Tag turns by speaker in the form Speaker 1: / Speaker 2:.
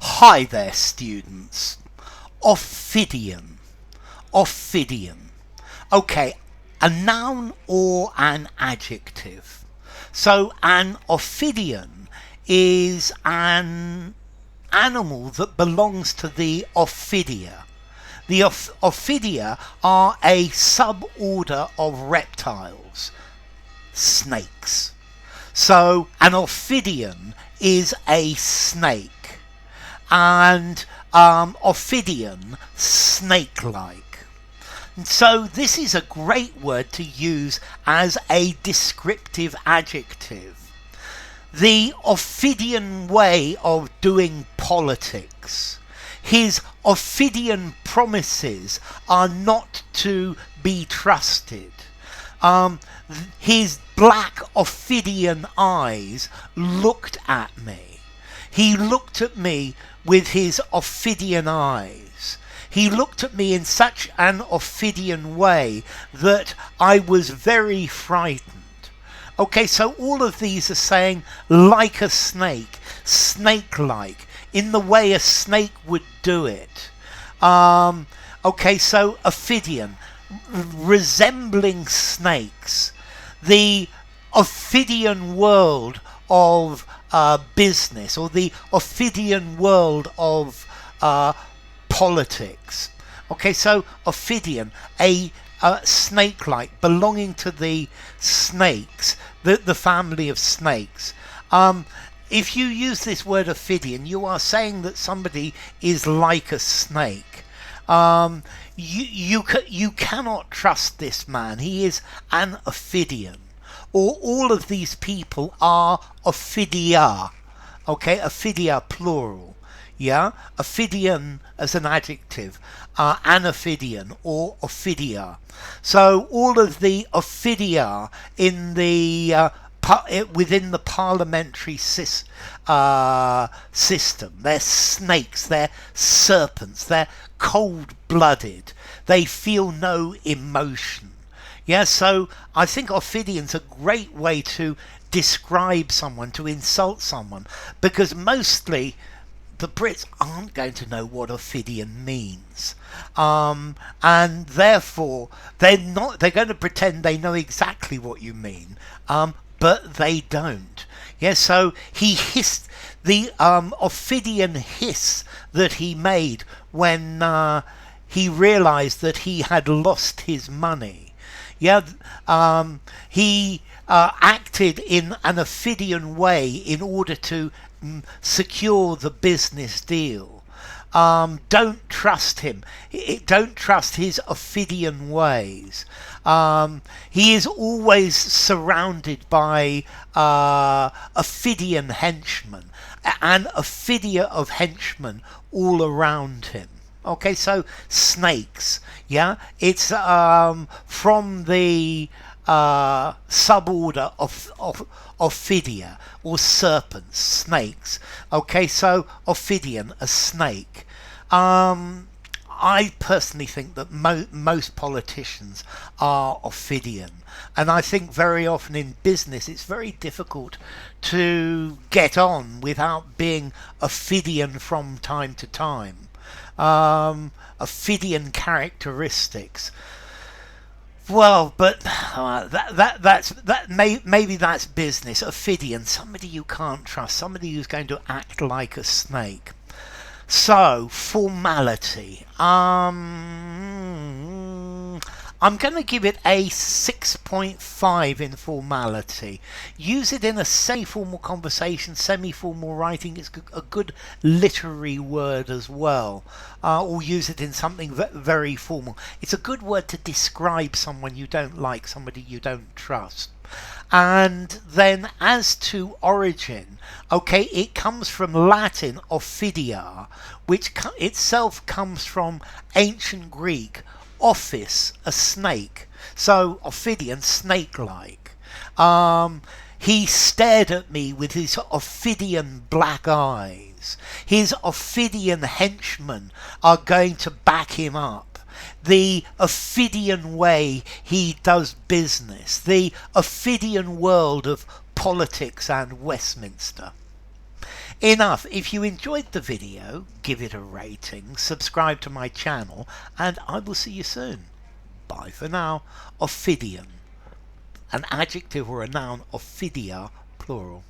Speaker 1: Hi there, students. Ophidian. Ophidian. Okay, a noun or an adjective. So an Ophidian is an animal that belongs to the Ophidia. The Ophidia are a suborder of reptiles, snakes. So an Ophidian is a snake, and Ophidian, snake-like. So this is a great word to use as a descriptive adjective. The Ophidian way of doing politics. His Ophidian promises are not to be trusted. His black Ophidian eyes looked at me. He looked at me with his Ophidian eyes. He looked at me in such an Ophidian way that I was very frightened. Okay, so all of these are saying like a snake, snake-like, in the way a snake would do it. Okay, so Ophidian, resembling snakes. The Ophidian world of business, or the Ophidian world of politics. Okay, so Ophidian, a snake-like, belonging to the snakes, the family of snakes. If you use this word Ophidian, you are saying that somebody is like a snake. You cannot trust this man. He is an Ophidian. Or all of these people are Ophidia. Okay, Ophidia plural. Yeah, Ophidian as an adjective, an Ophidian or Ophidia. So all of the Ophidia in the within the parliamentary system, they're snakes, they're serpents, they're cold-blooded, they feel no emotion. Yeah, so I think Ophidian's a great way to describe someone, to insult someone, because mostly the Brits aren't going to know what Ophidian means, and therefore they're going to pretend they know exactly what you mean, but they don't. Yeah, so he hissed the Ophidian hiss that he made when he realized that he had lost his money. Yeah, he acted in an Ophidian way in order to secure the business deal. Don't trust him. Don't trust his Ophidian ways. He is always surrounded by Ophidian henchmen, and Ophidia of henchmen all around him. Okay, so snakes, yeah, it's from the suborder of Ophidia, or serpents, snakes. Okay, so Ophidian, a snake. I personally think that most politicians are Ophidian, and I think very often in business it's very difficult to get on without being Ophidian from time to time. Ophidian characteristics. Well, but maybe that's business. Ophidian, somebody you can't trust, somebody who's going to act like a snake. So, formality. I'm going to give it a 6.5 in formality. Use it in a semi-formal conversation, semi-formal writing. It's a good literary word as well. Or use it in something very formal. It's a good word to describe someone you don't like, somebody you don't trust. And then as to origin, okay, it comes from Latin Ophidia, which itself comes from ancient Greek Ophis, a snake. So Ophidian, snake-like. He stared at me with his Ophidian black eyes. His Ophidian henchmen are going to back him up. The Ophidian way he does business. The Ophidian world of politics and Westminster. Enough. If you enjoyed the video, give it a rating, subscribe to my channel, and I will see you soon. Bye for now. Ophidian. An adjective or a noun, Ophidia, plural.